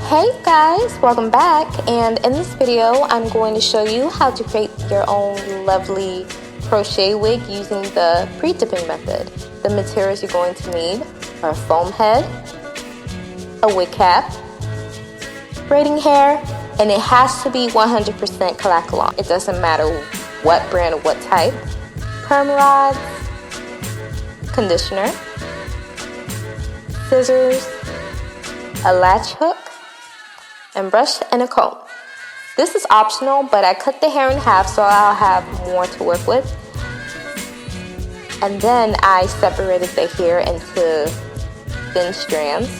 Hey guys, welcome back, and in this video I'm going to show you how to create your own lovely crochet wig using the pre-dipping method. The materials you're going to need are a foam head, a wig cap, braiding hair, and it has to be 100% Kanekalon. It doesn't matter what brand or what type. Perm rods, conditioner, scissors, a latch hook, and brush and a comb. This is optional, but I cut the hair in half so I'll have more to work with. And then I separated the hair into thin strands.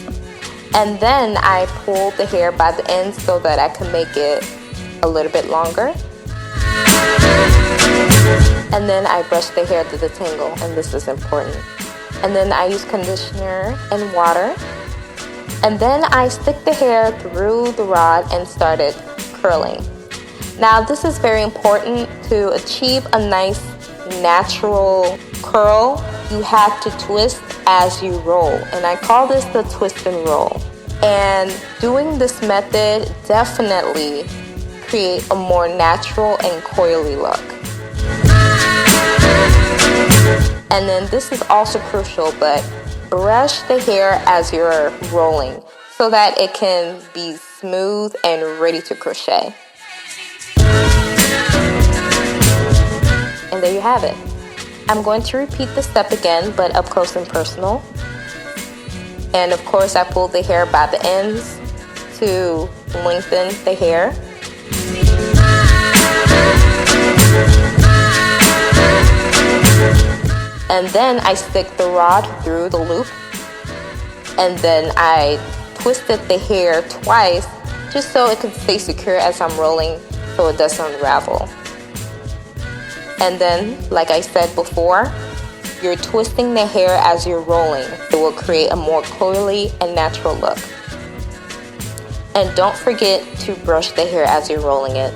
And then I pulled the hair by the ends so that I can make it a little bit longer. And then I brushed the hair to the tangle, and this is important. And then I use conditioner and water. And then I stick the hair through the rod and started curling. Now this is very important. To achieve a nice natural curl, you have to twist as you roll. And I call this the twist and roll. And doing this method definitely create a more natural and coily look. And then this is also crucial, but brush the hair as you're rolling so that it can be smooth and ready to crochet. And there you have it. I'm going to repeat the step again, but up close and personal. And of course I pulled the hair by the ends to lengthen the hair. And then I stick the rod through the loop, and then I twisted the hair twice just so it can stay secure as I'm rolling so it doesn't unravel. And then, like I said before, you're twisting the hair as you're rolling. It will create a more coily and natural look. And don't forget to brush the hair as you're rolling it.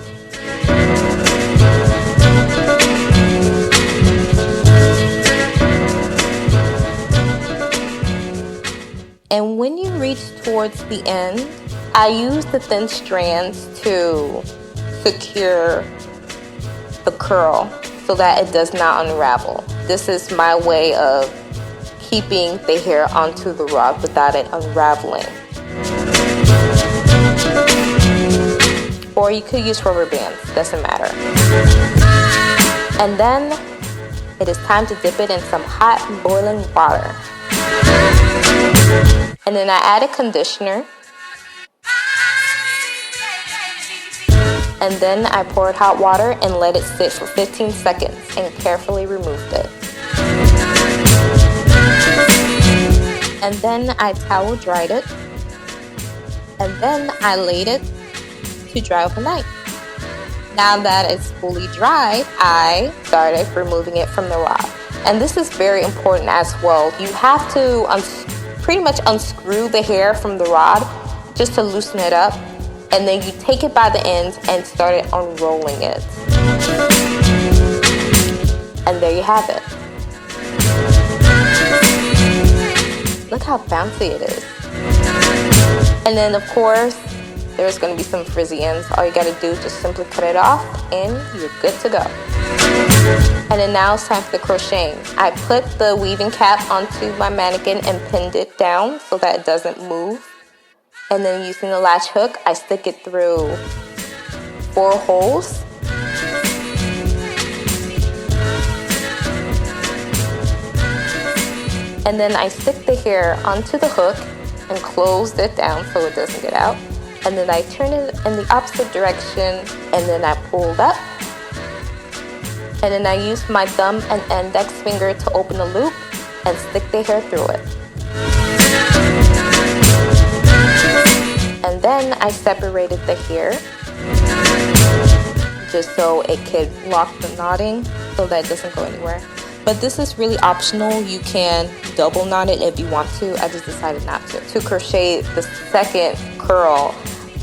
And when you reach towards the end, I use the thin strands to secure the curl so that it does not unravel. This is my way of keeping the hair onto the rod without it unraveling. Or you could use rubber bands, doesn't matter. And then it is time to dip it in some hot boiling water. And then I add a conditioner. And then I poured hot water and let it sit for 15 seconds and carefully removed it. And then I towel dried it. And then I laid it to dry overnight. Now that it's fully dried, I started removing it from the rod. And this is very important as well. You have to pretty much unscrew the hair from the rod just to loosen it up, and then you take it by the ends and start unrolling it. And there you have it. Look how bouncy it is. And then of course there's going to be some frizzy ends. All you got to do is just simply cut it off and you're good to go. And then now it's time for the crocheting. I put the weaving cap onto my mannequin and pinned it down so that it doesn't move. And then using the latch hook, I stick it through 4 holes. And then I stick the hair onto the hook and close it down so it doesn't get out. And then I turn it in the opposite direction, and then I pulled up. And then I use my thumb and index finger to open the loop and stick the hair through it. And then I separated the hair just so it could lock the knotting so that it doesn't go anywhere. But this is really optional. You can double knot it if you want to. I just decided not to. To crochet the second curl,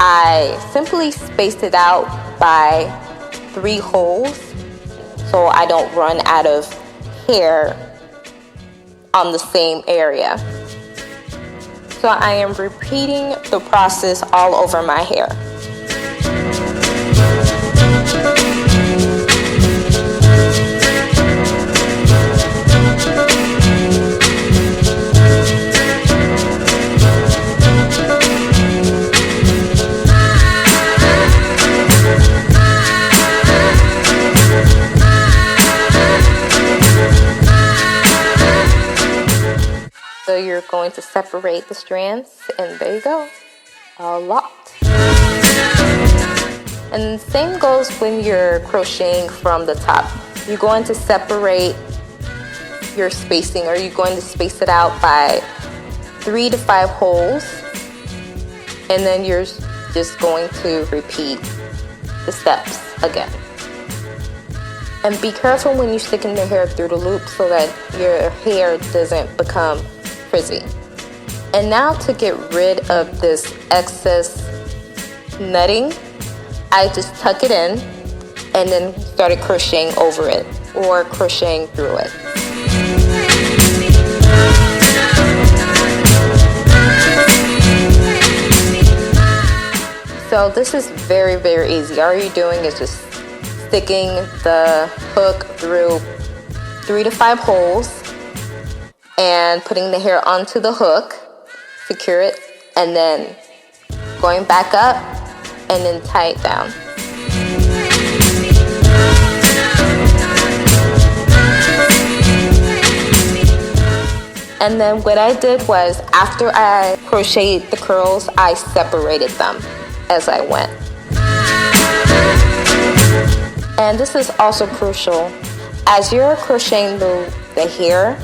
I simply spaced it out by 3 holes so I don't run out of hair on the same area. So I am repeating the process all over my hair. So you're going to separate the strands, and there you go, all locked. And the same goes when you're crocheting from the top. You're going to separate your spacing, or you're going to space it out by 3 to 5 holes, and then you're just going to repeat the steps again. And be careful when you're sticking the hair through the loop so that your hair doesn't become frizzy. And now to get rid of this excess netting, I just tuck it in and then started crocheting over it or crocheting through it. So this is very, very easy. All you're doing is just sticking the hook through 3 to 5 holes and putting the hair onto the hook, secure it, and then going back up and then tie it down. And then what I did was, after I crocheted the curls, I separated them as I went. And this is also crucial. As you're crocheting the hair,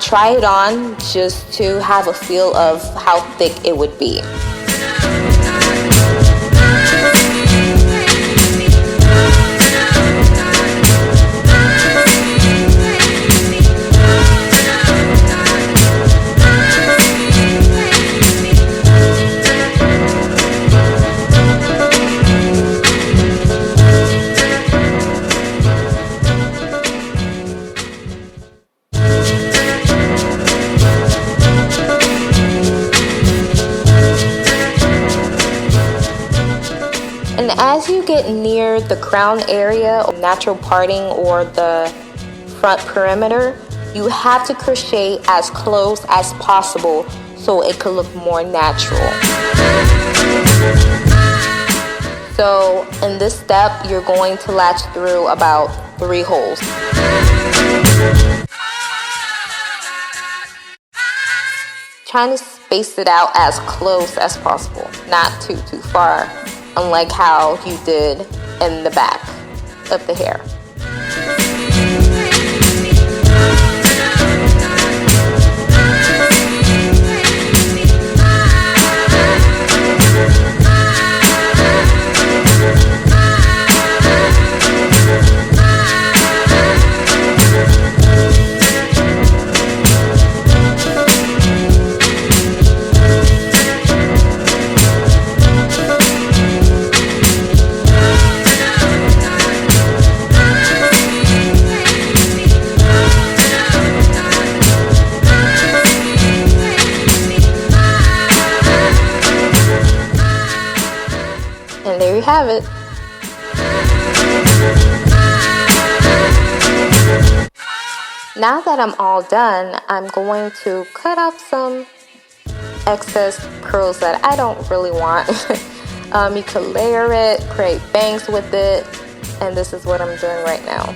try it on just to have a feel of how thick it would be. And as you get near the crown area, or natural parting, or the front perimeter, you have to crochet as close as possible so it could look more natural. So in this step, you're going to latch through about 3 holes. Trying to space it out as close as possible, not too far, unlike how you did in the back of the hair. And there you have it. Now that I'm all done, I'm going to cut off some excess curls that I don't really want. You could layer it, create bangs with it, and this is what I'm doing right now.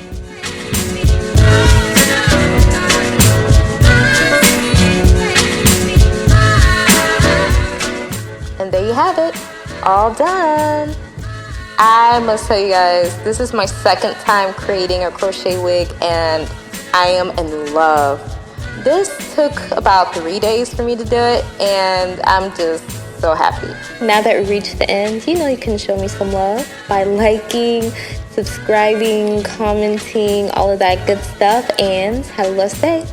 And there you have it. All done. I must tell you guys, this is my second time creating a crochet wig and I am in love. This took about 3 days for me to do it and I'm just so happy. Now that we reached the end, you know you can show me some love by liking, subscribing, commenting, all of that good stuff, and have a blessed day.